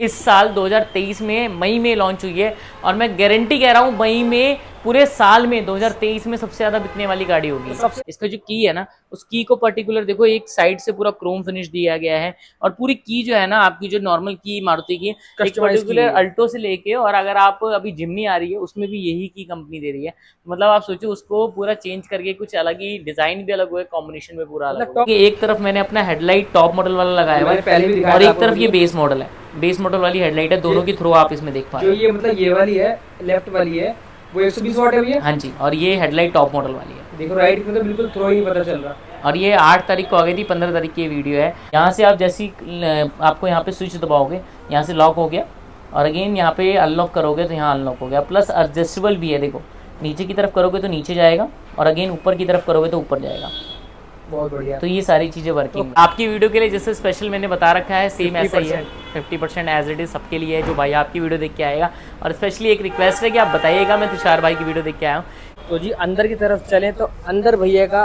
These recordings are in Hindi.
इस साल 2023 में मई में लॉन्च हुई है और मैं गारंटी कह रहा हूँ मई में पूरे साल में 2023 में सबसे ज्यादा बिकने वाली गाड़ी होगी। इसका जो की है ना, उस की को पर्टिकुलर देखो, एक साइड से पूरा क्रोम फिनिश दिया गया है और पूरी की जो है ना, आपकी जो नॉर्मल की मारुति की एक पर्टिकुलर अल्टो से लेके, और अगर आप अभी जिम्नी आ रही है उसमें भी यही की कंपनी दे रही है। मतलब आप सोचो उसको पूरा चेंज करके कुछ अलग ही डिजाइन भी अलग हुआ है, कॉम्बिनेशन में पूरा अलग हुआ है। एक तरफ मैंने अपना हेडलाइट टॉप मॉडल वाला लगाया हुआ है और एक तरफ ये बेस मॉडल है, बेस मॉडल वाली हेडलाइट है, दोनों की थ्रो आप इसमें देख पा रहे हो। जो ये मतलब ये वाली है, लेफ्ट वाली है, वो 120 वाट है भैया। हाँ जी, और ये हेडलाइट टॉप मॉडल वाली है। देखो राइट में तो बिल्कुल थ्रो ही पता चल रहा। और ये 8 तारीख को आ गई थी, 15 तारीख की ये वीडियो है। यहाँ से आप जैसी आपको यहाँ पे स्विच दबाओगे, यहाँ से लॉक हो गया और अगेन यहाँ पे अनलॉक करोगे तो यहाँ अनलॉक हो गया। प्लस एडजस्टेबल भी है, देखो नीचे की तरफ करोगे तो नीचे जाएगा और अगेन ऊपर की तरफ करोगे तो ऊपर जाएगा। बहुत बढ़िया। तो ये सारी चीज़ें वर्किंग तो आपकी वीडियो के लिए जैसे स्पेशल मैंने बता रखा है, सेम ऐसा ही है। 50% एज इट इज़ सबके लिए है जो भाई आपकी वीडियो देख के आएगा। और स्पेशली एक रिक्वेस्ट है कि आप बताइएगा, मैं तुषार भाई की वीडियो देख के आया हूँ। तो जी अंदर की तरफ चलें तो अंदर भैया का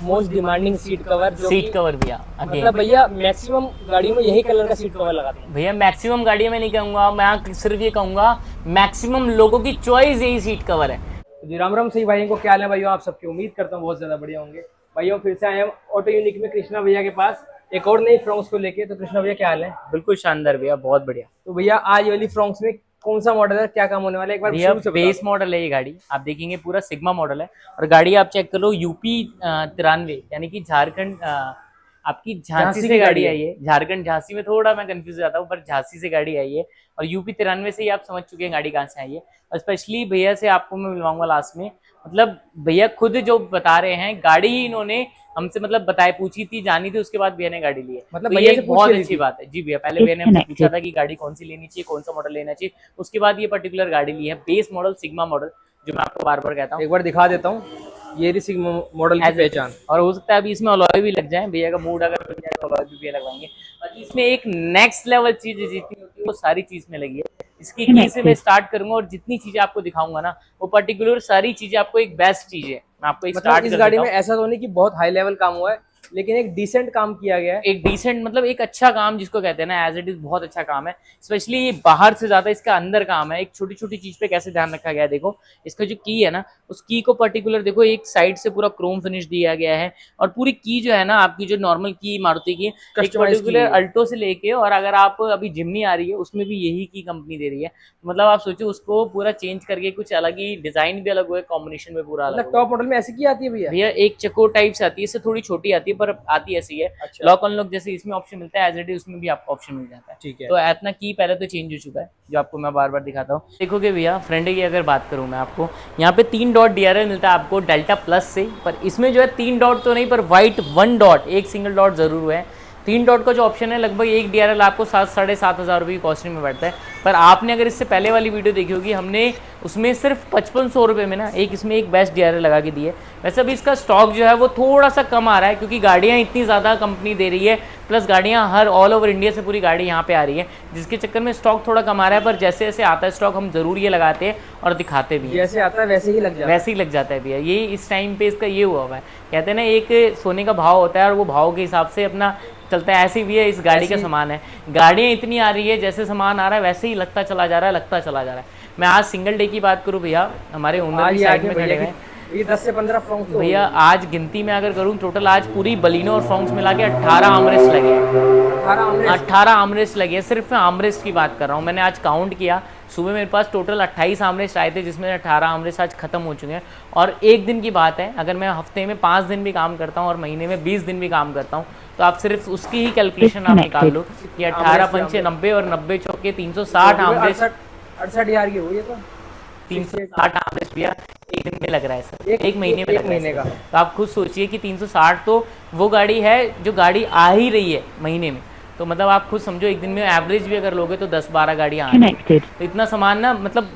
most demanding seat cover, seat cover भैया मतलब भैया मैक्सिमम गाड़ियों में यही कलर का सीट कवर लगाते हैं भैया। मैक्सिमम गाड़ियों में नहीं कहूँगा मैं, सिर्फ ये कहूँगा मैक्सिमम लोगों की चॉइस यही सीट कवर है। जी राम राम सही भाइयों को, क्या हाल है भाइयों, आप सबकी उम्मीद करता हूँ बहुत ज्यादा बढ़िया होंगे। भाइयों फिर से आए हम ऑटो यूनिक में कृष्णा भैया के पास एक और नई फ्रॉक्स को लेके। तो कृष्णा भैया क्या हाल है? बिल्कुल शानदार भैया, बहुत बढ़िया। तो भैया आज वाली फ्रॉक्स में कौन सा मॉडल है, क्या काम होने वाला है, एक बार भैया बेस मॉडल है ये गाड़ी, आप देखेंगे पूरा सिग्मा मॉडल है। और गाड़ी आप चेक कर लो, यूपी 93 यानी कि झारखंड, आपकी झांसी से गाड़ी आई है। झारखंड झांसी में थोड़ा मैं कंफ्यूज हो जाता हूँ, पर झांसी से गाड़ी आई है और यूपी 93 से ही आप समझ चुके हैं गाड़ी कहाँ से आई है। और स्पेशली भैया से आपको मैं मिलवाऊंगा लास्ट में। मतलब भैया खुद जो बता रहे हैं, गाड़ी ही इन्होंने हमसे मतलब बताए, पूछी थी, जानी थी, उसके बाद भैया ने गाड़ी ली है। मतलब तो ये बहुत अच्छी बात है जी भैया। पहले भैया ने हमसे पूछा था कि गाड़ी कौन सी लेनी चाहिए, कौन सा मॉडल लेना चाहिए, उसके बाद ये पर्टिकुलर गाड़ी ली है, बेस मॉडल सिग्मा मॉडल, जो मैं आपको बार बार कहता हूँ। एक बार दिखा देता हूँ, ये रही सिग्मा मॉडल की पहचान। और हो सकता है अभी इसमें अलॉय भी लग जाए, भैया का मूड अगर बन जाए तो अलॉय भी भैया लगवाएंगे। बाकी इसमें एक नेक्स्ट लेवल चीज जितनी होती है वो सारी चीज में लगी है। इसकी की से मैं स्टार्ट करूंगा और जितनी चीजें आपको दिखाऊंगा ना, वो पर्टिकुलर सारी चीजें आपको एक बेस्ट चीज है। मैं आपको एक मतलब इस गाड़ी में ऐसा तो नहीं कि बहुत हाई लेवल काम हुआ है, लेकिन एक डिसेंट काम किया गया है। एक डिसेंट मतलब एक अच्छा काम जिसको कहते हैं ना, एज इट इज बहुत अच्छा काम है। स्पेशली ये बाहर से ज्यादा इसका अंदर काम है। एक छोटी छोटी चीज पे कैसे ध्यान रखा गया है, देखो इसका जो की है ना, उस की को पर्टिकुलर देखो, एक साइड से पूरा क्रोम फिनिश दिया गया है और पूरी की जो है ना, आपकी जो नॉर्मल की मारुति की एक पर्टिकुलर अल्टो से लेके, और अगर आप अभी जिम्नी आ रही है उसमें भी यही की कंपनी दे रही है। मतलब आप सोचो उसको पूरा चेंज करके कुछ अलग ही डिजाइन भी अलग हुआ है, कॉम्बिनेशन में पूरा अलग। टॉप मॉडल में ऐसी की आती है भैया? भैया एक चकोर टाइप से आती है, इससे थोड़ी छोटी आती है पर आती ऐसी है। अच्छा। लॉक अनलॉक जैसे इसमें ऑप्शन मिलता है, एज इट इज उसमें भी आपको ऑप्शन मिल जाता है। ठीक है। तो इतना की पहले तो चेंज हो चुका है, जो आपको मैं बार बार दिखाता हूँ। देखोगे भैया फ्रंट की अगर बात करूँ मैं आपको, यहाँ पे 3 डॉट DRL मिलता है आपको डेल्टा प्लस से, पर इसमें जो है 3 डॉट तो नहीं, पर व्हाइट 1 डॉट, एक सिंगल डॉट जरूर है। 3 डॉट का जो ऑप्शन है, लगभग एक DRL आपको 7-7.5 हज़ार रुपये की कॉस्टिंग में बैठता है। पर आपने अगर इससे पहले वाली वीडियो देखी होगी, हमने उसमें सिर्फ 5500 रुपये में ना एक इसमें एक बेस्ट DRL लगा के दी है। वैसे अभी इसका स्टॉक जो है वो थोड़ा सा कम आ रहा है, क्योंकि गाड़ियाँ इतनी ज़्यादा कंपनी दे रही है, प्लस गाड़ियाँ हर ऑल ओवर इंडिया से पूरी गाड़ी यहाँ पे आ रही है, जिसके चक्कर में स्टॉक थोड़ा कम आ रहा है। पर जैसे जैसे आता है स्टॉक, हम जरूर ये लगाते हैं और दिखाते भी हैं। जैसे आता है वैसे ही लग जाता है भैया। ये इस टाइम पे इसका ये हुआ है, कहते हैं ना एक सोने का भाव होता है और वो भाव के हिसाब से अपना चलता है। ऐसी भी है, इस गाड़ी का सामान है, गाड़ियाँ इतनी आ रही है, जैसे सामान आ रहा है वैसे ही लगता चला जा रहा है। मैं आज सिंगल डे की बात करूँ भैया, हमारे ओनर भी साइड में खड़े हैं, ये 10 से 15 फ्रॉक्स भैया आज गिनती में अगर करूँ टोटल, आज पूरी बलिनो और फ्रॉक्स मिला के 18 आर्मरेस्ट लगे हैं। 18 आर्मरेस्ट लगे हैं, सिर्फ मैं आर्मरेस्ट की बात कर रहा हूँ। मैंने आज काउंट किया, सुबह मेरे पास टोटल 28 आर्मरेस्ट आए थे, जिसमें 18 आर्मरेस्ट आज खत्म हो चुके हैं। और एक दिन की बात है, अगर मैं हफ्ते में 5 दिन भी काम करता हूँ और महीने में 20 दिन भी काम करता हूँ, तो आप सिर्फ उसकी ही कैलकुलेशन आप निकाल लो कि 18 पंचे 90 और 90 चौके 360 आर्मरेस्ट, 68 यार की हुई है। तो 360 आर्मरेस्ट भैया एक दिन में लग रहा है सर, एक महीने में लग रहा है। तो आप खुद सोचिए कि 360 तो वो गाड़ी है जो गाड़ी आ ही रही है महीने में। तो मतलब आप खुद समझो, एक दिन में एवरेज भी अगर लोगे तो 10-12 गाड़ियाँ आ रही हैं। तो इतना सामान ना, मतलब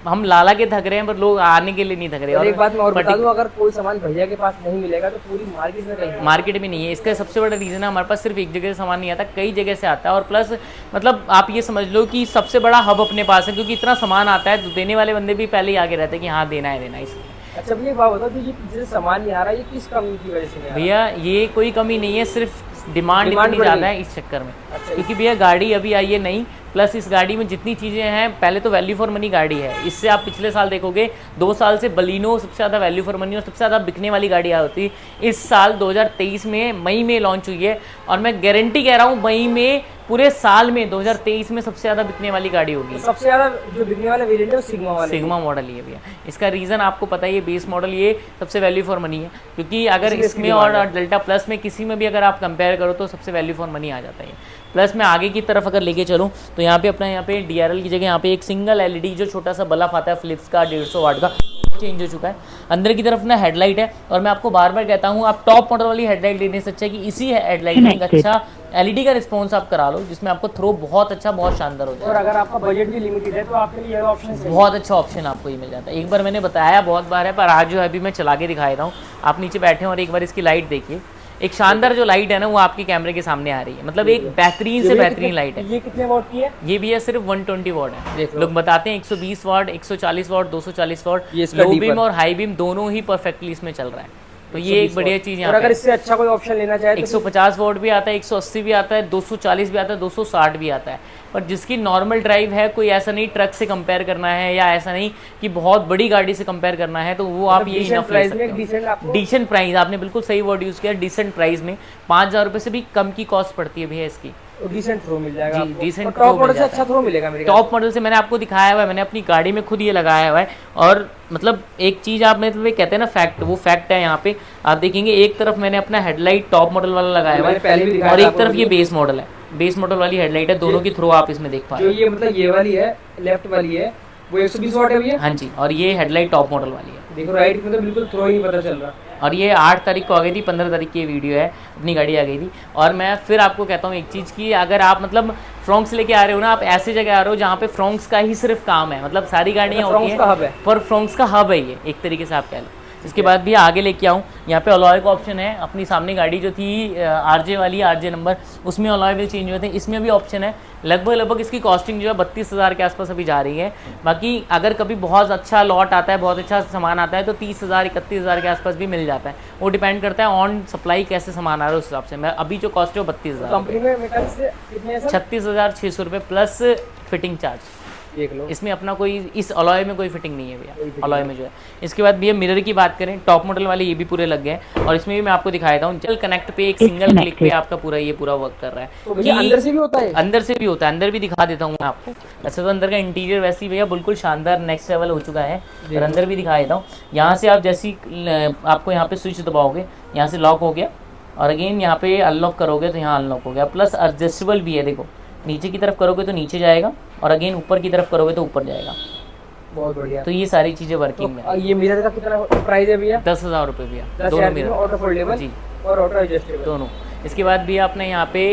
हम लाला के थक रहे हैं पर लोग आने के लिए नहीं थक रहे। और एक बात मैं और बता दूं, अगर कोई सामान भैया के पास नहीं मिलेगा तो पूरी मार्केट में कहीं मार्केट में नहीं है। इसका सबसे बड़ा रीज़न है, हमारे पास सिर्फ एक जगह से सामान नहीं आता, कई जगह से आता है। और प्लस मतलब आप ये समझ लो कि सबसे बड़ा हब अपने पास है, क्योंकि इतना सामान आता है तो देने वाले बंदे भी पहले ही आगे रहते हैं कि हाँ देना है इसलिए। अच्छा भैया बात बताओ, ये जैसे सामान नहीं आ रहा है, ये किस कमी की वजह से? भैया ये कोई कमी नहीं है, सिर्फ डिमांड इतनी ज़्यादा है इस चक्कर में। क्योंकि भैया गाड़ी अभी आई है नहीं, प्लस इस गाड़ी में जितनी चीज़ें हैं, पहले तो वैल्यू फॉर मनी गाड़ी है। इससे आप पिछले साल देखोगे 2 साल से बलिनो सबसे ज़्यादा वैल्यू फॉर मनी और सबसे ज़्यादा बिकने वाली गाड़ी आई होती। इस साल 2023 में मई में लॉन्च हुई है और मैं गारंटी कह रहा हूँ मई में पूरे साल में 2023 में सबसे ज़्यादा बिकने वाली गाड़ी होगी। सबसे ज़्यादा जो बिकने वाला वेरिएंट है वो सिग्मा वाला, सिग्मा मॉडल ही है भैया। इसका रीज़न आपको पता है, ये बेस मॉडल ये सबसे वैल्यू फॉर मनी है, क्योंकि अगर इसमें और डेल्टा प्लस में किसी में भी अगर आप कंपेयर करो तो सबसे वैल्यू फॉर मनी आ जाता है। प्लस मैं आगे की तरफ अगर लेके चलूँ तो यहाँ पे अपना यहाँ पे DRL की जगह यहाँ पे एक सिंगल LED जो छोटा सा बल्ब आता है फिलिप्स का 150 वाट का, चेंज हो चुका है। अंदर की तरफ ना हेडलाइट है, और मैं आपको बार बार कहता हूँ आप टॉप मॉडल वाली हेडलाइट लेने से अच्छा है कि इसी हेडलाइट में एक अच्छा LED का रिस्पॉन्स आप करा लो, जिसमें आपको थ्रो बहुत अच्छा, बहुत शानदार हो जाए। और अगर आपका बजट भी लिमिटेड है तो आपके लिए ये ऑप्शन है, बहुत अच्छा ऑप्शन आपको ये मिल जाता है। एक बार मैंने बताया बहुत बार है, पर आज जो है अभी मैं चला के दिखा रहा हूँ। आप नीचे बैठे हैं और एक बार इसकी लाइट देखिए, एक शानदार जो लाइट है ना वो आपके कैमरे के सामने आ रही है, मतलब एक बेहतरीन से बेहतरीन लाइट है। ये कितने वॉट की है? ये भी है सिर्फ 120 वाट है। लोग बताते हैं 120 वाट, 140 वाट, 240 वाट, ये इसका लो डीपर बीम और हाई बीम दोनों ही परफेक्टली इसमें चल रहा है, तो ये एक बढ़िया चीज़ यहाँ और अगर इससे अच्छा कोई ऑप्शन लेना चाहे तो 150 वाट भी आता है, 180 भी आता है, 240 भी आता है, 260 भी आता है। पर जिसकी नॉर्मल ड्राइव है, कोई ऐसा नहीं ट्रक से कंपेयर करना है या ऐसा नहीं कि बहुत बड़ी गाड़ी से कंपेयर करना है, तो वो आप ये इनफ ले सकते हो। डिसेंट प्राइस, आपने बिल्कुल सही वर्ड यूज़ किया, डिसेंट प्राइस में 5000 रुपये से भी कम की कॉस्ट पड़ती है भैया इसकी। डिसेंट थ्रो मिल जाएगा जी, डिसेंट टॉप मॉडल से अच्छा थ्रो मिलेगा मेरे टॉप मॉडल से। मैंने आपको दिखाया हुआ है, मैंने अपनी गाड़ी में खुद ये लगाया हुआ है, और मतलब एक चीज़ आप मतलब ये कहते हैं ना फैक्ट, वो फैक्ट है। यहाँ पे आप देखेंगे एक तरफ मैंने अपना हेडलाइट टॉप मॉडल वाला लगाया हुआ है और एक तरफ ये बेस मॉडल है, बेस मॉडल वाली हेडलाइट है, दोनों की थ्रो आप इसमें देख पा रहे हैं। जो ये मतलब ये वाली है, लेफ्ट वाली है, वो 120 वाट है भैया। हाँ जी, और ये हेडलाइट टॉप मॉडल वाली है। देखो राइट में तो बिल्कुल थ्रो ही नहीं पता चल रहा। और ये 8 तारीख को आ गई थी, 15 तारीख की ये वीडियो है, अपनी गाड़ी आ गई थी। और मैं फिर आपको कहता हूँ एक चीज़ की, अगर आप मतलब फ्रोंक्स लेके आ रहे हो ना, आप ऐसी जगह आ रहे हो जहाँ पे फ्रोंक्स का ही सिर्फ काम है, मतलब सारी गाड़ियाँ होती हैं पर फ्रोंक्स का हब है ये, एक तरीके से आप कह लो। इसके बाद भी आगे लेके आऊँ, यहाँ पे अलॉय का ऑप्शन है। अपनी सामने गाड़ी जो थी RJ वाली, RJ नंबर, उसमें अलॉय व्हील चेंज हुए थे, इसमें भी ऑप्शन है। लगभग इसकी कॉस्टिंग जो है 32,000 के आसपास अभी जा रही है। बाकी अगर कभी बहुत अच्छा लॉट आता है, बहुत अच्छा सामान आता है तो 30,000 31,000 के आसपास भी मिल जाता है। वो डिपेंड करता है ऑन सप्लाई कैसे सामान आ रहा है उस हिसाब से। मैं अभी जो कॉस्ट है वो 32,000 कंपनी में मेटल से कितने है सर? 36,600 रुपये प्लस फिटिंग चार्ज। देख लो इसमें अपना कोई इस अलॉय में कोई फिटिंग नहीं है भैया, अलॉय में जो है। इसके बाद भैया मिरर की बात करें, टॉप मॉडल वाले ये भी पूरे लग गए, और इसमें भी मैं आपको दिखाया था चल कनेक्ट पे एक सिंगल क्लिक पे आपका पूरा ये पूरा वर्क कर रहा है। तो भैया अंदर से भी होता है? अंदर से भी होता है, अंदर भी दिखा देता हूँ मैं आपको। वैसे तो अंदर का इंटीरियर वैसे ही भैया बिल्कुल शानदार नेक्स्ट लेवल हो चुका है, और अंदर भी दिखा देता हूँ। यहाँ से आप जैसी आपको यहाँ पे स्विच दबाओगे, यहाँ से लॉक हो गया, और अगेन यहाँ पे अनलॉक करोगे तो यहाँ अनलॉक हो गया। प्लस एडजस्टेबल भी है, देखो नीचे की तरफ करोगे तो नीचे जाएगा, और अगेन ऊपर की तरफ करोगे तो ऊपर जाएगा। बहुत बढ़िया। तो ये सारी चीज़ें वर्किंग में। ये मिरर का कितना प्राइस है भैया? 10,000 रुपये भैया, 10,000 में ऑटो फोल्डेबल जी और ऑटो एडजस्टेबल दोनों। इसके बाद भी आपने यहाँ पे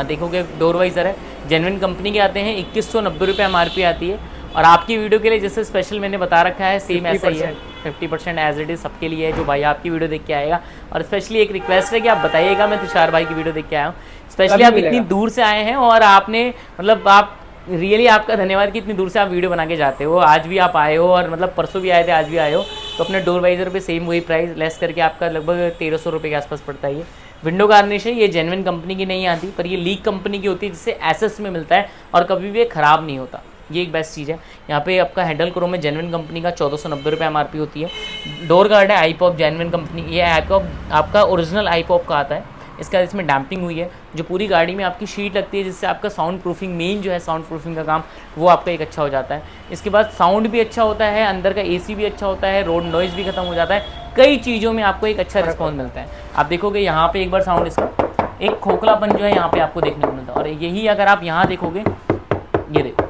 देखोगे डोर वाइजर है, जेन्युइन कंपनी के आते हैं, 2190 रुपये MRP आती है। और आपकी वीडियो के लिए जैसे स्पेशल मैंने बता रखा है, सेम ऐसा ही है, 50% एज इट इज़ सबके लिए है जो भाई आपकी वीडियो देख के आएगा। और स्पेशली एक रिक्वेस्ट है कि आप बताइएगा, मैं तुषार भाई की वीडियो देख के आया हूँ, स्पेशली आप इतनी दूर से आए हैं, और आपने मतलब आप रियली आपका धन्यवाद कि इतनी दूर से आप वीडियो बना के जाते हो। आज भी आप आए हो, और मतलब परसों भी आए थे, आज भी आए हो, तो अपने डोर वाइजर पे सेम वही प्राइस लेस करके आपका लगभग 1300 रुपये के आसपास पड़ता है। ये विंडो गार्निश है, ये जेन्युइन कंपनी की नहीं आती, पर ये लीक कंपनी की होती है, जिससे एसएस में मिलता है और कभी भी ये ख़राब नहीं होता। ये एक बेस्ट चीज़ है। यहाँ पे आपका हैंडल क्रोम में जेन्युइन कंपनी का 1490 रुपये MRP होती है। डोर गार्ड है आईपॉप जेन्युइन कंपनी, ये आईपॉप आपका ओरिजिनल आईपॉप का आता है। इसका इसमें डैम्पिंग हुई है, जो पूरी गाड़ी में आपकी शीट लगती है, जिससे आपका साउंड प्रूफिंग, मेन जो है साउंड प्रूफिंग का काम, वो आपका एक अच्छा हो जाता है। इसके बाद साउंड भी अच्छा होता है, अंदर का AC भी अच्छा होता है, रोड नॉइज़ भी खत्म हो जाता है, कई चीज़ों में आपको एक अच्छा रिस्पॉन्स मिलता है। आप देखोगे यहाँ पे एक बार साउंड इसका एक खोखलापन जो है यहाँ पे आपको देखने को मिलता है, और यही अगर आप यहाँ देखोगे, ये देखो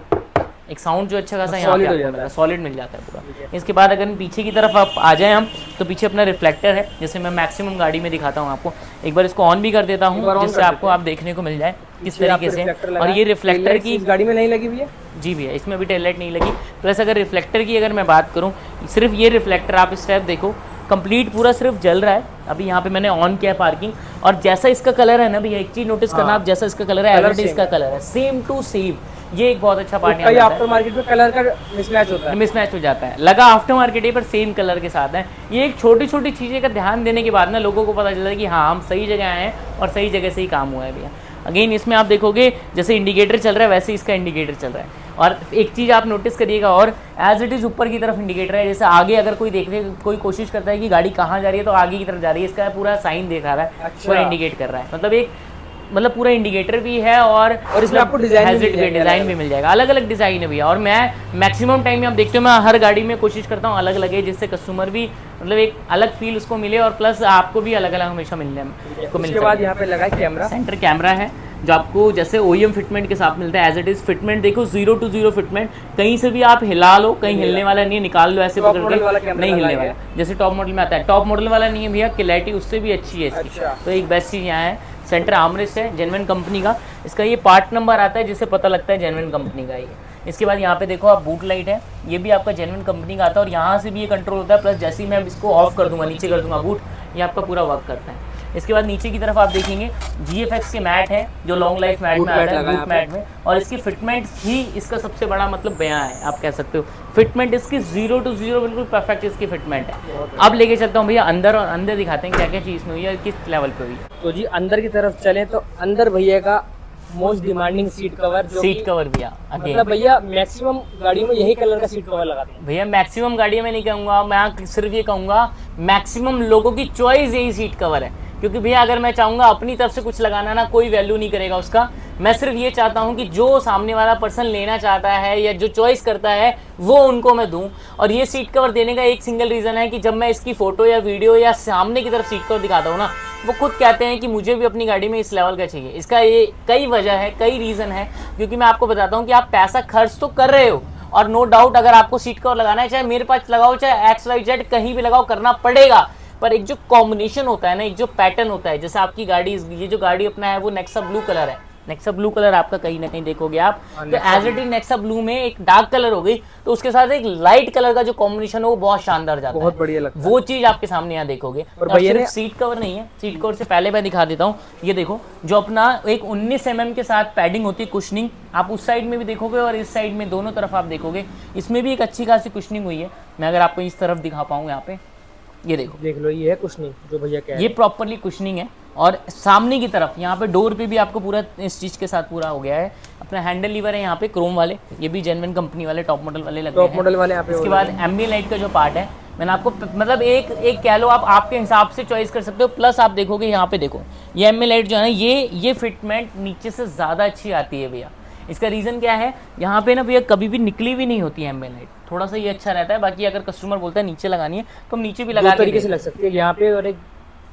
एक साउंड जो अच्छा खासा यहाँ पे सॉलिड मिल जाता है पूरा। इसके बाद अगर पीछे की तरफ आप आ जाएं हम, तो पीछे अपना रिफ्लेक्टर है, जैसे मैं मैक्सिमम गाड़ी में दिखाता हूँ आपको। एक बार इसको ऑन भी कर देता हूँ, जिससे आपको आप देखने को मिल जाए किस तरीके से। और ये रिफ्लेक्टर की गाड़ी में नहीं लगी हुई है जी भैया, इसमें अभी टेल लाइट नहीं लगी। प्लस अगर रिफ्लेक्टर की अगर मैं बात करूँ, सिर्फ ये रिफ्लेक्टर आप स्टेप देखो, कंप्लीट पूरा सिर्फ जल रहा है। अभी यहाँ पे मैंने ऑन किया पार्किंग, और जैसा इसका कलर है ना भैया, एक चीज़ नोटिस करना आप, जैसा इसका कलर है एवरेज इसका कलर है, सेम टू सेम। ये एक बहुत अच्छा पार्ट है। आफ्टर मार्केट में कलर का मिसमैच होता है, मिसमैच हो जाता है, लगा आफ्टर मार्केट है पर सेम कलर के साथ है। ये एक छोटी छोटी चीज़ें का ध्यान देने के बाद ना लोगों को पता चलता है कि हाँ हम सही जगह आए हैं और सही जगह से ही काम हुआ है भैया। अगेन इसमें आप देखोगे जैसे इंडिकेटर चल रहा है वैसे इसका इंडिकेटर चल रहा है। और एक चीज़ आप नोटिस करिएगा, और एज इट इज़ ऊपर की तरफ इंडिकेटर है। जैसे आगे अगर कोई देखने कोई कोशिश करता है कि गाड़ी कहाँ जा रही है तो आगे की तरफ जा रही है, इसका पूरा साइन दिखा रहा है, अच्छा। पूरा इंडिकेट कर रहा है। मतलब एक पूरा इंडिकेटर भी है और इसमें आपको डिज़ाइन भी मिल जाएगा। अलग अलग डिज़ाइन है भैया। और मैं मैक्सिमम टाइम में आप देखते हो मैं हर गाड़ी में कोशिश करता हूँ अलग अलग है, जिससे कस्टमर भी मतलब एक अलग फील उसको मिले और प्लस आपको भी अलग अलग हमेशा मिलने को मिलता है। उसके बाद यहाँ पे लगा है कैमरा, सेंटर कैमरा है जो आपको जैसे OEM फिटमेंट के साथ मिलता है। एज इट इज फिटमेंट देखो 0 to 0 फिटमेंट, कहीं से भी आप हिला लो, कहीं हिलने वाला नहीं है, निकाल लो ऐसे पकड़ के नहीं हिलने वाला, जैसे टॉप मॉडल में आता है। टॉप मॉडल वाला नहीं है भैया, क्लैरिटी उससे भी अच्छी है इसकी। तो एक बेस्ट चीज़ यहाँ है। सेंटर आर्मरेस्ट है जेन्युइन कंपनी का, इसका ये पार्ट नंबर आता है जिससे पता लगता है जेन्युइन कंपनी का ये। इसके बाद यहाँ पे देखो आप बूट लाइट है, ये भी आपका जेन्युइन कंपनी का आता है और यहाँ से भी ये कंट्रोल होता है। प्लस जैसे ही मैं इसको ऑफ कर दूंगा, नीचे कर दूंगा बूट, ये आपका पूरा वर्क करता है। इसके बाद नीचे की तरफ आप देखेंगे GFX के मैट है जो लॉन्ग लाइफ मैट में आता है, बूट मैट में। और इसकी फिटमेंट ही इसका सबसे बड़ा मतलब बयां है, आप कह सकते हो। फिटमेंट इसकी 0 to 0 बिल्कुल परफेक्ट इसकी फिटमेंट है। अब लेके चलता हूँ भैया अंदर, और अंदर दिखाते हैं क्या क्या चीज़ में हुई है, किस लेवल पे हुई है। तो जी अंदर की तरफ चले तो अंदर भैया का most demanding seat cover, seat cover भैया मतलब भैया मैक्सिमम गाड़ियों में यही कलर का सीट कवर लगाते हैं भैया। मैक्सिमम गाड़ियों में नहीं कहूँगा मैं, सिर्फ ये कहूँगा मैक्सिमम लोगों की चॉइस यही सीट कवर है। क्योंकि भैया अगर मैं चाहूँगा अपनी तरफ से कुछ लगाना ना, कोई वैल्यू नहीं करेगा उसका। मैं सिर्फ ये चाहता हूँ कि जो सामने वाला पर्सन लेना चाहता है या जो चॉइस करता है वो उनको मैं दूँ। और ये सीट कवर देने का एक सिंगल रीज़न है कि जब मैं इसकी फ़ोटो या वीडियो या सामने की तरफ सीट कवर दिखाता हूँ ना, वो खुद कहते हैं कि मुझे भी अपनी गाड़ी में इस लेवल का चाहिए। इसका ये कई वजह है, कई रीज़न है। क्योंकि मैं आपको बताता हूँ कि आप पैसा खर्च तो कर रहे हो, और नो डाउट अगर आपको सीट कवर लगाना है, चाहे मेरे पास लगाओ चाहे XYZ कहीं भी लगाओ, करना पड़ेगा। पर एक जो कॉम्बिनेशन होता है ना, एक जो पैटर्न होता है, जैसे आपकी गाड़ी, ये जो गाड़ी अपना है वो नेक्सा ब्लू कलर है। नेक्सा ब्लू कलर आपका कहीं ना कहीं देखोगे आप, तो as it is Nexa blue में एक डार्क कलर हो गई, तो उसके साथ एक लाइट कलर का जो कॉम्बिनेशन है वो बहुत शानदार जाता है, बहुत बढ़िया लगता है। वो चीज आपके सामने यहाँ देखोगे। और सिर्फ सीट कवर नहीं है, सीट कवर से पहले मैं दिखा देता हूँ। ये देखो जो अपना एक 19 mm के साथ पैडिंग होती है, कुशनिंग, आप उस साइड में भी देखोगे और इस साइड में, दोनों तरफ आप देखोगे, इसमें भी एक अच्छी खासी कुशनिंग हुई है। मैं अगर आपको इस तरफ दिखा पाऊँ, यहाँ पे ये देखो, देख लो, ये है कुशनिंग जो भैया कह रहे हैं, ये प्रॉपरली कुशनिंग है। और सामने की तरफ यहाँ पे डोर पे भी आपको पूरा इस चीज़ के साथ पूरा हो गया है। अपना हैंडल लीवर है यहाँ पे क्रोम वाले, ये भी जेन्युइन कंपनी वाले टॉप मॉडल वाले लगे हैं, टॉप मॉडल वाले यहाँ पे। इसके बाद एम्बिएंट लाइट का जो पार्ट है, मैंने आपको मतलब एक कह लो आप आपके हिसाब से चॉइस कर सकते हो। प्लस आप देखोगे यहाँ पे देखो, ये एम्बिएंट लाइट जो है ना, ये फिटमेंट नीचे से ज़्यादा अच्छी आती है भैया। इसका रीज़न क्या है, यहाँ पे ना भैया कभी भी निकली भी नहीं होती है एम्बिएंट लाइट, थोड़ा सा ये अच्छा रहता है। बाकी अगर कस्टमर बोलता है नीचे लगानी है तो हम नीचे भी लगा तरीके से लग सकती है, यहाँ पे और एक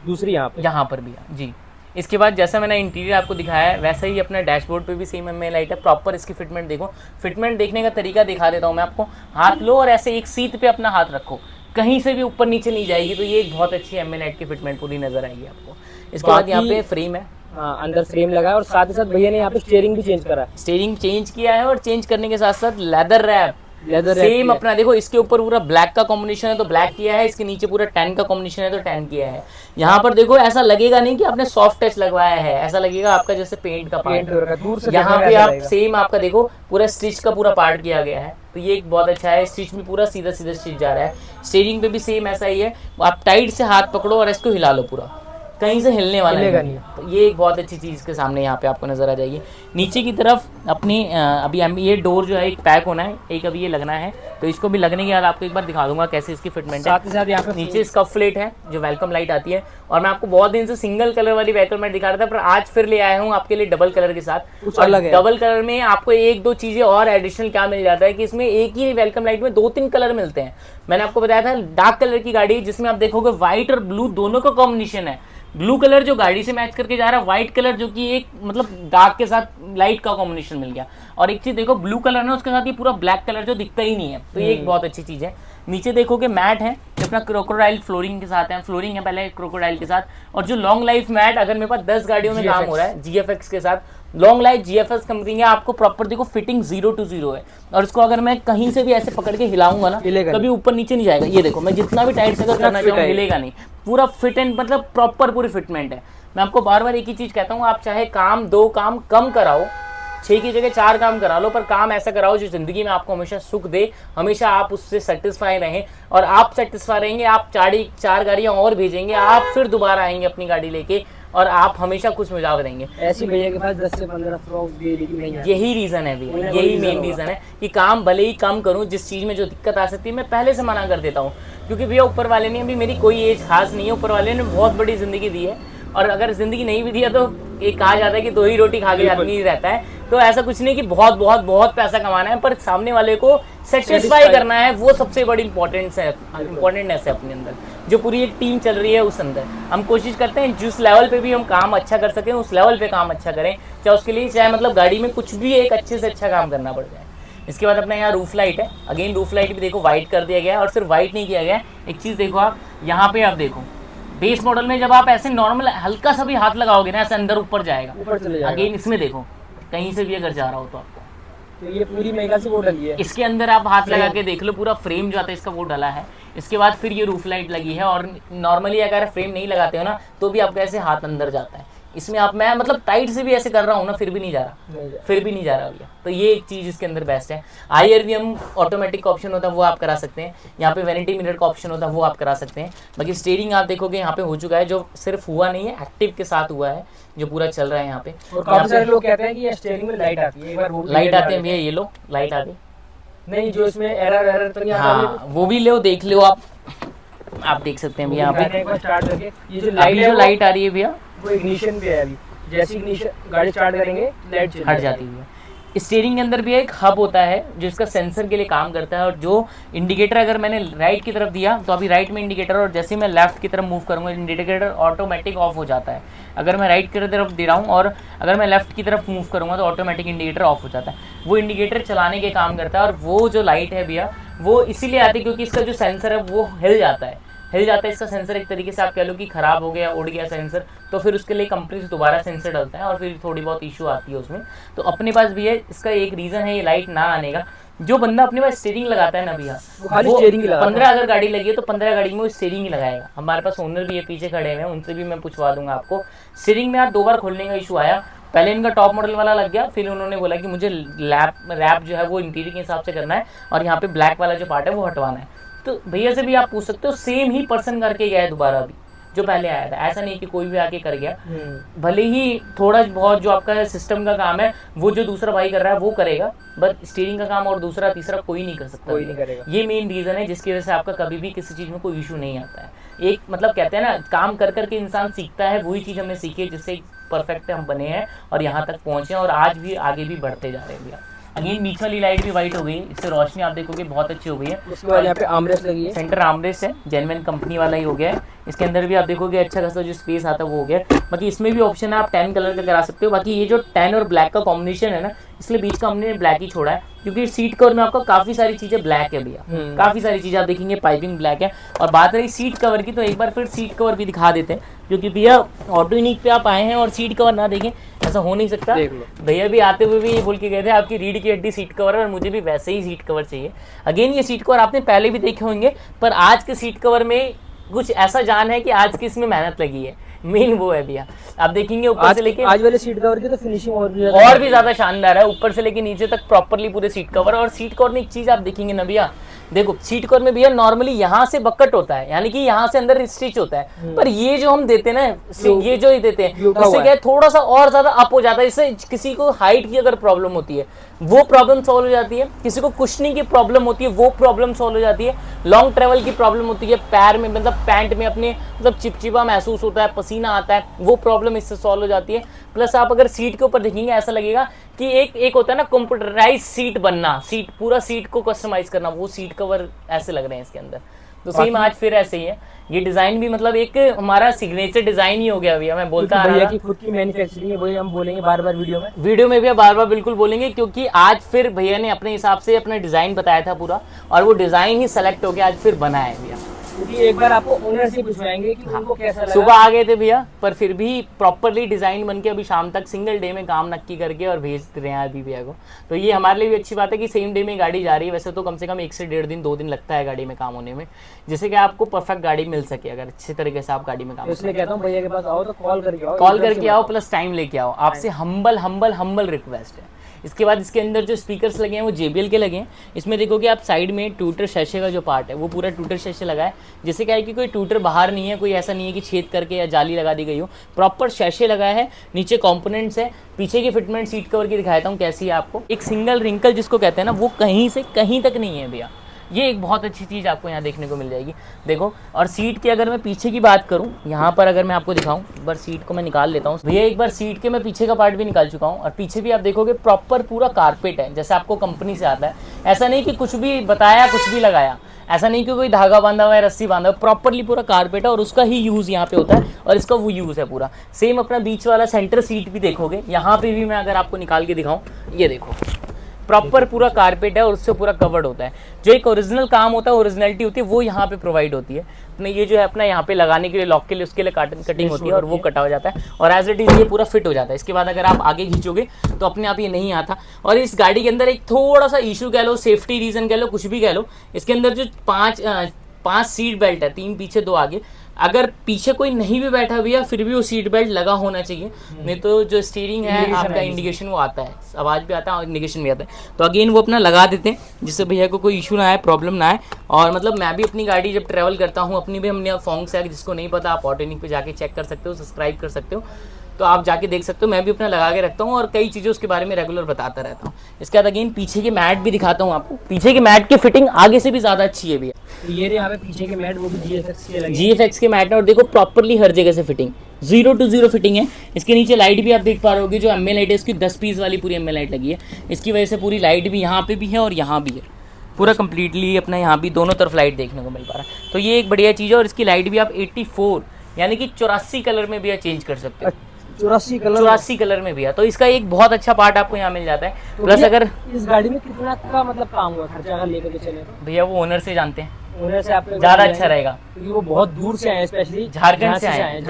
दूसरी यहाँ पर भी है जी। इसके बाद जैसा मैंने इंटीरियर आपको दिखाया है वैसा ही अपना डैशबोर्ड पे भी सेम एम्बिएंट लाइट है। प्रॉपर इसकी फिटमेंट देखो, फिटमेंट देखने का तरीका दिखा देता हूँ मैं आपको। हाथ लो और ऐसे एक सीट पे अपना हाथ रखो, कहीं से भी ऊपर नीचे नहीं जाएगी, तो ये एक बहुत अच्छी एम्बिएंट लाइट की फिटमेंट पूरी नजर आएगी आपको। इसके बाद यहाँ पे फ्रेम है, अंदर फ्रेम लगा है, और साथ ही साथ भैया ने यहाँ पे स्टीयरिंग भी चेंज करा है। स्टीयरिंग चेंज किया है, और चेंज करने के साथ साथ लेदर रैप सेम अपना देखो, इसके ऊपर पूरा ब्लैक का कॉम्बिनेशन है तो ब्लैक किया है, इसके नीचे पूरा टैन का कॉम्बिनेशन है तो टैन किया है। यहाँ पर देखो ऐसा लगेगा नहीं कि आपने सॉफ्ट टच लगवाया है, ऐसा लगेगा आपका जैसे पेंट का पार्ट। यहाँ पे आप सेम आपका देखो पूरा स्टिच का पूरा पार्ट किया गया है, तो ये एक बहुत अच्छा है। स्टिच में पूरा सीधा सीधा स्टिच जा रहा है। स्टीयरिंग पे भी सेम ऐसा ही है, आप टाइट से हाथ पकड़ो और इसको हिला लो, पूरा कहीं से हिलने वाला नहीं। तो ये एक बहुत अच्छी चीज़ के सामने यहाँ पे आपको नजर आ जाएगी। नीचे की तरफ अपनी अभी ये डोर जो है एक पैक होना है, एक अभी ये लगना है, तो इसको भी लगने के बाद आपको एक बार दिखा दूंगा कैसे इसकी फिटमेंट है। साथ ही साथ यहाँ पे नीचे स्कफ प्लेट है जो वेलकम लाइट आती है, और मैं आपको बहुत दिन से सिंगल कलर वाली वेलकम लाइट दिखा रहा था, पर आज फिर ले आया हूँ आपके लिए डबल कलर के साथ। और डबल कलर में आपको एक दो चीजें और एडिशनल क्या मिल जाता है कि इसमें एक ही वेलकम लाइट में 2-3 कलर मिलते हैं। मैंने आपको बताया था डार्क कलर की गाड़ी जिसमें आप देखोगे व्हाइट और ब्लू दोनों का कॉम्बिनेशन है। ब्लू कलर जो गाड़ी से मैच करके जा रहा है, व्हाइट कलर जो कि एक मतलब डार्क के साथ लाइट का कॉम्बिनेशन मिल गया। और एक चीज देखो, ब्लू कलर ना उसके साथ ये पूरा ब्लैक कलर जो दिखता ही नहीं है, तो ये एक बहुत अच्छी चीज है। नीचे देखोगे मैट है अपना क्रोकोडाइल फ्लोरिंग के साथ है, फ्लोरिंग है पहले क्रोकोडाइल के साथ। और जो लॉन्ग लाइफ मैट, अगर मेरे पास 10 गाड़ियों में काम हो रहा है GFX के साथ, लॉन्ग लाइफ GFX कंपनी है, आपको प्रॉपर देखो फिटिंग 0 to 0 है। और इसको अगर मैं कहीं से भी ऐसे पकड़ के हिलाऊंगा ना, कभी ऊपर नीचे नहीं जाएगा। ये देखो मैं जितना भी टाइट से करना चाहूँ हिलेगा नहीं, पूरा फिट एंड मतलब प्रॉपर पूरी फिटमेंट है। मैं आपको बार बार एक ही चीज कहता हूँ, आप चाहे काम 2 काम कम कराओ, 6 की जगह 4 काम करा लो, पर काम ऐसा कराओ जो जिंदगी में आपको हमेशा सुख दे, हमेशा आप उससे सेटिस्फाई रहें। और आप सेटिस्फाई रहेंगे, आप 4 गाड़ियां और भेजेंगे, आप फिर दोबारा आएंगे अपनी गाड़ी लेके, और आप हमेशा खुश मिजाज रहेंगे। ऐसी भैया के पास 10 से 15 फ्रॉक डेली की नहीं आती। यही रीज़न है भैया, यही मेन रीज़न है कि काम भले ही कम करूँ, जिस चीज़ में जो दिक्कत आ सकती है मैं पहले से मना कर देता हूँ, क्योंकि भैया ऊपर वाले ने अभी मेरी कोई एज खास नहीं है, ऊपर वाले ने बहुत बड़ी ज़िंदगी दी है, और अगर ज़िंदगी नहीं भी दी है तो एक कहा जाता है कि 2 ही रोटी खा के आदमी रहता है। तो ऐसा कुछ नहीं कि बहुत बहुत बहुत पैसा कमाना है, पर सामने वाले को सेटिस्फाई करना है, वो सबसे बड़ी इंपॉर्टेंस है, इंपॉर्टेंटनेस है अपने अंदर, जो पूरी एक टीम चल रही है उस अंदर। हम कोशिश करते हैं जिस लेवल पे भी हम काम अच्छा कर सकें उस लेवल पे काम अच्छा करें, चाहे उसके लिए चाहे मतलब गाड़ी में कुछ भी एक अच्छे से अच्छा काम करना पड़ जाए। इसके बाद अपना यहाँ रूफ लाइट है, अगेन रूफ लाइट भी देखो वाइट कर दिया गया है, और सिर्फ वाइट नहीं किया गया है, एक चीज़ देखो आप यहाँ पे, आप देखो बेस मॉडल में जब आप ऐसे नॉर्मल हल्का सा भी हाथ लगाओगे ना, ऐसे अंदर ऊपर जाएगा, ऊपर चले जाएगा। अगेन इसमें देखो कहीं से भी अगर जा रहा हो तो आपको, तो ये पूरी मेगा से वो डली है। इसके अंदर आप हाथ लगा के देख लो, पूरा फ्रेम जो आता है इसका वो डला है। इसके बाद फिर ये रूफ लाइट लगी है, और नॉर्मली अगर फ्रेम नहीं लगाते हो ना तो भी आपका ऐसे हाथ अंदर जाता है इसमें। आप मैं मतलब टाइट से भी ऐसे कर रहा हूँ ना, फिर भी नहीं जा रहा, फिर भी नहीं जा रहा भैया। तो ये एक चीज़ इसके अंदर बेस्ट है। IRVM ऑटोमेटिक का ऑप्शन होता है वो आप करा सकते हैं, यहाँ पे वैनिटी मिरर का ऑप्शन होता है वो आप करा सकते हैं। बाकी स्टीयरिंग आप देखोगे यहाँ पे हो चुका है, जो सिर्फ हुआ नहीं है, एक्टिव के साथ हुआ है, जो पूरा चल रहा है यहाँ पे। और काफी सारे लोग कहते हैं कि स्टीयरिंग में लाइट आती है, एक बार वो लाइट आते हैं भैया, ये लो लाइट आ गई। नहीं, जो इसमें एरर तो नहीं आता। हाँ वो भी लो, देख लो आप देख सकते हैं भैया यहाँ पे। एक बार स्टार्ट करके ये जो लाइट आ रही है भैया, वो इग्निशन पे है अभी, जैसे इग्निशन गाड़ी स्टार्ट करेंगे लाइट हट जाती है। स्टीयरिंग के अंदर भी एक हब होता है जो इसका सेंसर के लिए काम करता है, और जो इंडिकेटर अगर मैंने राइट की तरफ दिया तो अभी राइट में इंडिकेटर, और जैसे मैं लेफ्ट की तरफ मूव करूंगा इंडिकेटर ऑटोमेटिक ऑफ हो जाता है। अगर मैं राइट की तरफ दे रहा हूँ और अगर मैं लेफ्ट की तरफ मूव करूंगा तो ऑटोमेटिक इंडिकेटर ऑफ हो जाता है। वो इंडिकेटर चलाने के काम करता है, और वो जो लाइट है भैया वो इसीलिए आती है क्योंकि इसका जो सेंसर है वो हिल जाता है इसका सेंसर। एक तरीके से आप कह लो कि ख़राब हो गया, उड़ गया सेंसर, तो फिर उसके लिए कंपनी से दोबारा सेंसर डलता है और फिर थोड़ी बहुत इशू आती है उसमें। तो अपने पास भी है, इसका एक रीज़न है ये लाइट ना आने का। जो बंदा अपने पास स्टीयरिंग लगाता है ना भैया, वो 15 अगर गाड़ी लगी है तो 15 गाड़ी में वो स्टीयरिंग ही लगाएगा। हमारे पास ओनर भी है पीछे खड़े हुए हैं, उनसे भी मैं पूछवा दूंगा आपको। स्टीयरिंग में आज 2 बार खोलने का इशू आया, पहले इनका टॉप मॉडल वाला लग गया, फिर उन्होंने बोला कि मुझे रैप जो है वो इंटीरियर के हिसाब से करना है, और यहाँ पे ब्लैक वाला जो पार्ट है वो हटवाना है। तो भैया से भी आप पूछ सकते हो, सेम ही पर्सन करके गया है दोबारा भी जो पहले आया था, ऐसा नहीं कि कोई भी आके कर गया। भले ही थोड़ा बहुत जो आपका सिस्टम का काम है वो जो दूसरा भाई कर रहा है वो करेगा, बट स्टीयरिंग का काम और दूसरा तीसरा कोई नहीं कर सकता, कोई नहीं करेगा। ये मेन रीज़न है जिसकी वजह से आपका कभी भी किसी चीज़ में कोई इशू नहीं आता है। एक मतलब कहते हैं ना, काम कर करके इंसान सीखता है, वही चीज़ हमने सीखी है जिससे परफेक्ट हम बने हैं और यहाँ तक पहुँचे हैं, और आज भी आगे भी बढ़ते जा रहे हैं भैया। अगेन बीच वाली लाइट भी वाइट हो गई, इससे रोशनी आप देखोगे बहुत अच्छी हो गई है। उसके बाद यहाँ पे आर्मरेस्ट लगी है, सेंटर आर्मरेस्ट है, जेन्युइन कंपनी वाला ही हो गया है। इसके अंदर भी आप देखोगे अच्छा खासा जो स्पेस आता है वो हो गया। बाकी इसमें भी ऑप्शन है, आप 10 कलर का करा सकते हो। बाकी ये जो 10 और ब्लैक का कॉम्बिनेशन है ना, इसलिए बीच का हमने ब्लैक ही छोड़ा है, क्योंकि सीट कवर में आपका काफ़ी सारी चीज़ें ब्लैक है भैया, काफ़ी सारी चीज़ें आप देखेंगे पाइपिंग ब्लैक है। और बात रही सीट कवर की, तो एक बार फिर सीट कवर भी दिखा देते हैं, क्योंकि भैया ऑटो यूनिक पे आप आए हैं और सीट कवर ना देखें ऐसा हो नहीं सकता। भैया भी आते हुए भी ये बोल के गए थे आपकी रीढ़ की हड्डी सीट कवर है, और मुझे भी वैसे ही सीट कवर चाहिए। अगेन ये सीट कवर आपने पहले भी देखे होंगे, पर आज के सीट कवर में कुछ ऐसा जान है कि आज की इसमें मेहनत लगी है, मेन वो है भैया। आप देखेंगे ऊपर से लेके आज वाले सीट कवर की तो फिनिशिंग और भी ज्यादा शानदार है, ऊपर से लेके नीचे तक प्रॉपर्ली पूरे सीट कवर। और सीट कवर में एक चीज आप देखेंगे ना भैया, देखो सीट कवर में भैया नॉर्मली यहाँ से बकट होता है, यानी कि यहाँ से अंदर स्टिच होता है, पर ये जो हम देते हैं ना, ये जो ही देते हैं, इससे क्या है थोड़ा सा और ज्यादा अप हो जाता है। इससे किसी को हाइट की अगर प्रॉब्लम होती है वो प्रॉब्लम सॉल्व हो जाती है, किसी को कुशनिंग की प्रॉब्लम होती है वो प्रॉब्लम सॉल्व हो जाती है, लॉन्ग ट्रेवल की प्रॉब्लम होती है, पैर में मतलब पैंट में अपने मतलब चिपचिपा महसूस होता है, पसीना आता है, वो प्रॉब्लम इससे सॉल्व हो जाती है। प्लस आप अगर सीट के ऊपर देखेंगे ऐसा लगेगा कि एक होता है ना कंप्यूटराइज सीट बनना, सीट पूरा सीट को कस्टमाइज करना, वो सीट कवर ऐसे लग रहे हैं इसके अंदर। तो सेम आज फिर ऐसे ही है, ये डिजाइन भी मतलब एक हमारा सिग्नेचर डिजाइन ही हो गया भैया। मैं बोलता आ रहा भैया की खुद की मैन्युफैक्चरिंग है, वही हम बोलेंगे बार बार वीडियो में भैया बार बार बिल्कुल बोलेंगे, क्योंकि आज फिर भैया ने अपने हिसाब से अपना डिजाइन बताया था पूरा, और वो डिजाइन ही सेलेक्ट होकर आज फिर बना है भैया। क्योंकि एक बार आपको ओनर से पूछवाएंगे कि उनको कैसा लगा। सुबह आ गए थे भैया, पर फिर भी प्रॉपरली डिजाइन बन के अभी शाम तक सिंगल डे में काम नक्की करके और भेज रहे हैं अभी भैया को। तो ये हमारे लिए भी अच्छी बात है कि सेम डे में गाड़ी जा रही है। वैसे तो कम से कम 1 से 1.5 दिन 2 दिन लगता है गाड़ी में काम होने में, जिससे कि आपको परफेक्ट गाड़ी मिल सके अगर अच्छे तरीके से आप गाड़ी में काम। इसलिए कहता हूँ भैया के पास आओ तो कॉल करके आओ, प्लस टाइम लेके आओ। आपसे हम्बल रिक्वेस्ट है इसके बाद इसके अंदर जो स्पीकर्स लगे हैं वो JBL के लगे हैं। इसमें देखोगे आप साइड में ट्यूटर शैशे का जो पार्ट है वो पूरा ट्यूटर शैशे लगा है, जिससे क्या है कि कोई ट्यूटर बाहर नहीं है, कोई ऐसा नहीं है कि छेद करके या जाली लगा दी गई हो, प्रॉपर शैशे लगा है। नीचे कंपोनेंट्स है। पीछे की फिटमेंट सीट कवर की दिखाता हूँ कैसी है आपको। एक सिंगल रिंकल जिसको कहते हैं ना, वो कहीं से कहीं तक नहीं है भैया। ये एक बहुत अच्छी चीज़ आपको यहाँ देखने को मिल जाएगी। देखो, और सीट की अगर मैं पीछे की बात करूँ, यहाँ पर अगर मैं आपको दिखाऊँ, एक बार सीट को मैं निकाल लेता हूँ भैया। एक बार सीट के मैं पीछे का पार्ट भी निकाल चुका हूँ, और पीछे भी आप देखोगे प्रॉपर पूरा कारपेट है, जैसे आपको कंपनी से आता है। ऐसा नहीं कि कुछ भी बताया कुछ भी लगाया, ऐसा नहीं कि कोई धागा बांधा हुआ है, रस्सी बांधा हुआ, प्रॉपरली पूरा कारपेट है और उसका ही यूज़ यहाँ पे होता है, और इसका वो यूज़ है पूरा। सेम अपना बीच वाला सेंटर सीट भी देखोगे, यहाँ पे भी मैं अगर आपको निकाल के दिखाऊँ, ये देखो प्रॉपर पूरा कारपेट है और उससे पूरा कवर्ड होता है। जो एक ओरिजिनल काम होता है, ओरिजिनलिटी होती है, वो यहाँ पे प्रोवाइड होती है। अपने ये जो है अपना यहाँ पे लगाने के लिए, लॉक के लिए, उसके लिए कटिंग होती है और वो कटा हो जाता है, और एज इट इज़ ये पूरा फिट हो जाता है। इसके बाद अगर आप आगे खींचोगे तो अपने आप ये नहीं आता। और इस गाड़ी के अंदर एक थोड़ा सा इशू कह लो, सेफ्टी रीज़न कह लो, कुछ भी कह लो, इसके अंदर जो पाँच सीट बेल्ट है, 3 पीछे 2 आगे, अगर पीछे कोई नहीं भी बैठा भैया फिर भी वो सीट बेल्ट लगा होना चाहिए, नहीं तो जो स्टीयरिंग है आपका इंडिकेशन वो आता है, आवाज़ भी आता है और इंडिकेशन भी आता है। तो अगेन वो अपना लगा देते हैं, जिससे भैया को कोई इशू ना आए, प्रॉब्लम ना आए। और मतलब मैं भी अपनी गाड़ी जब ट्रैवल करता हूँ, अपनी भी हमने फोंक्स है, जिसको नहीं पता आप ऑटोनिक पे जाके चेक कर सकते हो, सब्सक्राइब कर सकते हो, तो आप जाके देख सकते हो। मैं भी अपना लगा के रखता हूँ और कई चीज़ें उसके बारे में रेगुलर बताता रहता हूँ। इसके बाद अगेन पीछे के मैट भी दिखाता हूँ आपको। पीछे के मैट की फिटिंग आगे से भी ज़्यादा अच्छी है भैया। ये यहाँ पे पीछे के मैट वो भी GFX के मैट है, और देखो प्रॉपरली हर जगह से फिटिंग 0 to 0 फिटिंग है। इसके नीचे लाइट भी आप देख पा रहे होगे, जो एमए लाइट है इसकी 10 पीस वाली पूरी एमए लाइट लगी है। इसकी वजह से पूरी लाइट भी यहाँ पे भी है और यहाँ भी है, पूरा कंप्लीटली अपना यहाँ भी दोनों तरफ लाइट देखने को मिल पा रहा है। तो ये एक बढ़िया चीज़ है। और इसकी लाइट भी आप 84 यानी कि 84 कलर में भी चेंज कर सकते हो। 84 कलर में भी है, तो इसका एक बहुत अच्छा पार्ट आपको यहाँ मिल जाता है। तो प्लस अगर इस गाड़ी में कितना का मतलब काम हुआ, खर्चा अगर लेकर के चले तो भैया वो ओनर से जानते हैं, ओनर से आप ज़्यादा अच्छा रहेगा, क्योंकि वो बहुत दूर से आए हैं, स्पेशली झारखंड से आए हैं,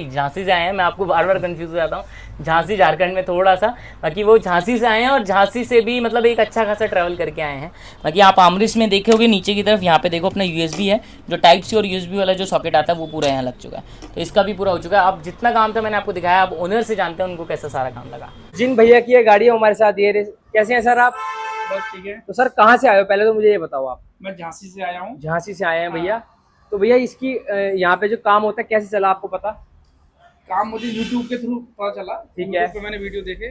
झांसी से आए हैं। मैं आपको बार बार कंफ्यूज हो जाता हूँ, झांसी झारखंड में थोड़ा सा, बाकी वो झांसी से आए हैं और झांसी से भी मतलब एक अच्छा खासा ट्रैवल करके आए हैं। बाकी आप आमरिस में देखोगे नीचे की तरफ, यहाँ पे देखो अपना USB है, जो टाइप सी और USB वाला जो सॉकेट आता है वो पूरा यहाँ लग चुका है, तो इसका भी पूरा हो चुका है। अब जितना काम था मैंने आपको दिखाया, आप ओनर से जानते हैं उनको कैसा सारा काम लगा। जिन भैया की ये गाड़ी हमारे साथ ये कैसे हैं सर आप? बस ठीक है। तो सर कहाँ से आए हो, पहले तो मुझे ये बताओ आप। मैं झांसी से आया हूँ। झांसी से आए हैं भैया। तो भैया इसकी यहाँ पे जो काम होता है कैसे चला, आपको पता? काम मुझे यूट्यूब के थ्रू पता चला, ठीक है। YouTube पे मैंने वीडियो देखे,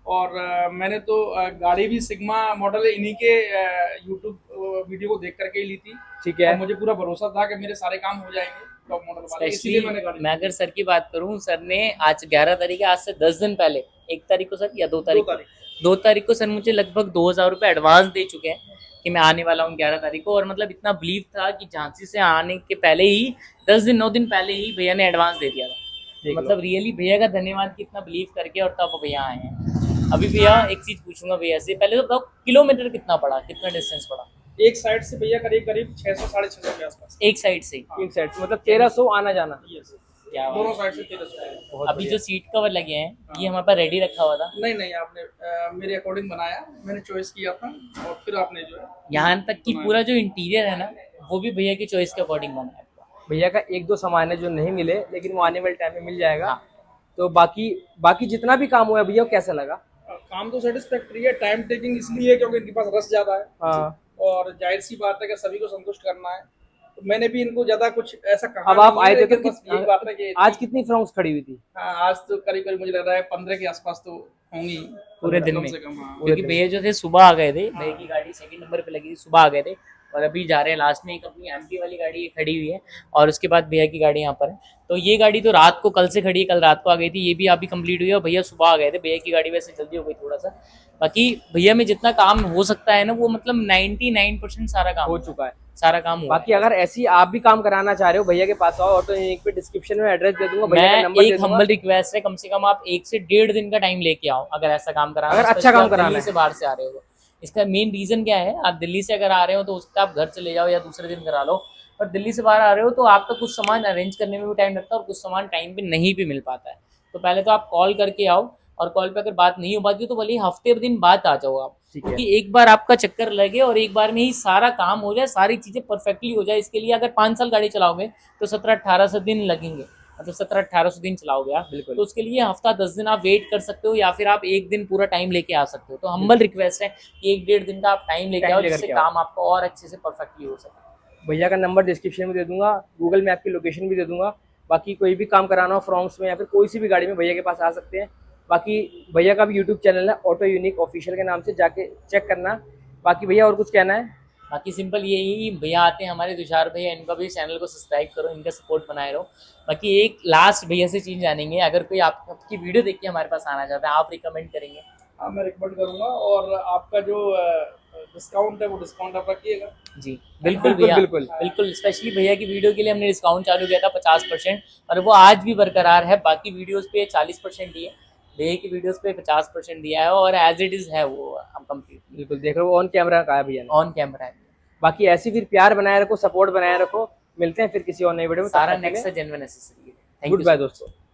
और मैंने तो गाड़ी भी सिग्मा मॉडल है, इन्हीं के यूट्यूब वीडियो को देख करके ही ली थी। ठीक है। और मुझे पूरा भरोसा था कि मेरे सारे काम हो जाएंगे टॉप मॉडल वाले, इसीलिए मैंने गाड़ी मैं अगर सर की बात करूं, सर ने आज 11 तारीख है, आज से 10 दिन पहले, 1 तारीख को सर या 2 तारीख को सर मुझे लगभग 2000 रुपये एडवांस दे चुके हैं कि मैं आने वाला हूँ 11 तारीख को। और मतलब इतना बिलीव था कि झांसी से आने के पहले ही 10 दिन 9 दिन पहले ही भैया ने एडवांस दे दिया था। मतलब रियली भैया का धन्यवाद कि इतना बिलीव करके और तब भैया आए हैं। अभी भैया एक चीज़ पूछूंगा भैया से, पहले तो बताओ किलोमीटर कितना पड़ा, कितना डिस्टेंस पड़ा? एक साइड से भैया करीब 600 650 के आसपास। एक साइड से? एक साइड से मतलब 1300 आना जाना। क्या दोनों साइड से 1300। अभी जो सीट कवर लगे हैं ये हमारे पास रेडी रखा हुआ था? नहीं, आपने मेरे अकॉर्डिंग बनाया, मैंने चॉइस किया था, और फिर आपने जो है यहाँ तक कि पूरा जो इंटीरियर है ना, वो भी भैया की चॉइस के अकॉर्डिंग बनाया। भैया का 1-2 सामान है जो नहीं मिले, लेकिन वो आने वाले टाइम में मिल जाएगा। तो बाकी जितना भी काम हुआ है भैया कैसा लगा? काम तो सेटिस्फैक्ट्री है, टाइम टेकिंग इसलिए क्योंकि इनके पास रस ज्यादा है। हाँ। और जाहिर सी बात है कि सभी को संतुष्ट करना है, तो मैंने भी इनको ज्यादा कुछ ऐसा कहा अब आप आए थे तो बस यही बात है कि आज कितनी फ्रॉक्स खड़ी हुई थी? हाँ, आज तो करीब मुझे लग रहा है 15 के आसपास तो होंगी पूरे दिन कम में। से कम। हाँ। क्योंकि भैया जो थे सुबह आ गए थे, भैया की गाड़ी 2nd नंबर पे लगी थी, सुबह आ गए थे, और अभी जा रहे हैं लास्ट में। एक अपनी MP वाली गाड़ी ये खड़ी हुई है, और उसके बाद भैया की गाड़ी यहाँ पर है। तो ये गाड़ी तो रात को, कल से खड़ी है, कल रात को आ गई थी, ये भी अभी कंप्लीट हुई है, और भैया सुबह आ गए थे। भैया की गाड़ी वैसे जल्दी हो गई थोड़ा सा, बाकी भैया में जितना काम हो सकता है ना, वो मतलब 99% सारा काम हो चुका है, सारा काम हुआ बाकी अगर ऐसी आप भी काम कराना चाह रहे हो भैया के पास आओ, ऑटो यूनिक पे डिस्क्रिप्शन में एड्रेस दे दूंगा, भैया का नंबर दे एक दूंगा। हम्बल रिक्वेस्ट है, कम से कम आप 1 से 1.5 दिन का टाइम लेके आओ अगर ऐसा काम कराना, अगर अच्छा काम कराना दिल्ली से बाहर से आ रहे हो। इसका मेन रीजन क्या है, आप दिल्ली से अगर आ रहे हो तो उसका आप घर चले जाओ या दूसरे दिन करा लो, पर दिल्ली से बाहर आ रहे हो तो आपका कुछ सामान अरेंज करने में भी टाइम लगता है, और कुछ सामान टाइम पे नहीं भी मिल पाता है। तो पहले तो आप कॉल करके आओ, और कॉल पे अगर बात नहीं हो पाती तो भले हफ्ते दिन बाद आ जाओ आप, क्योंकि एक बार आपका चक्कर लगे और एक बार में ही सारा काम हो जाए, सारी चीज़ें परफेक्टली हो जाए। इसके लिए अगर 5 साल गाड़ी चलाओगे तो 17-18 दिन लगेंगे, मतलब 1700-1800 दिन चलाओगे आप, बिल्कुल। तो उसके लिए हफ्ता 10 दिन आप वेट कर सकते हो, या फिर आप एक दिन पूरा टाइम लेके आ सकते हो। तो हम्बल रिक्वेस्ट है कि 1-1.5 दिन का आप टाइम लेके टाइम आओ, लेकर जिससे के आओ। काम आपका और अच्छे से परफेक्टली हो सके। भैया का नंबर डिस्क्रिप्शन में दे दूंगा, गूगल मैप की लोकेशन भी दे दूंगा। बाकी कोई भी काम कराना हो फ्रॉन्क्स में या फिर कोई सी भी गाड़ी में भैया के पास आ सकते हैं। बाकी भैया का भी यूट्यूब चैनल है ऑटो यूनिक ऑफिशियल के नाम से, जाके चेक करना। बाकी भैया और कुछ कहना है? बाकी सिंपल यही, भैया आते हैं हमारे तुषार भैया, इनका भी चैनल को सब्सक्राइब करो, इनका सपोर्ट बनाए रहो। बाकी एक लास्ट भैया से चीज़ जानेंगे, अगर कोई आपकी वीडियो देख के हमारे पास आना चाहता है, आप रिकमेंड करेंगे? हाँ, मैं रिकमेंड करूँगा, और आपका जो डिस्काउंट है वो डिस्काउंट आप रखिएगा। जी बिल्कुल बिल्कुल भैया, बिल्कुल। बिल्कुल। स्पेशली भैया की वीडियो के लिए हमने डिस्काउंट चालू किया था 50%, और वो आज भी बरकरार है। बाकी वीडियोस पे 40% दिए, भैया की वीडियोस पे 50% दिया है, और एज इट इज़ है वो हम कंप्लीट बिल्कुल देख रहे हो, ऑन कैमरा कहा है भैया ने। ऑन कैमरा है। बाकी ऐसी फिर प्यार बनाए रखो, सपोर्ट बनाए रखो। मिलते हैं फिर किसी और नई वीडियो में, तब सारा तक के नेक्स्ट लिए है genuine accessory. Thank good you bye so much. दोस्तों।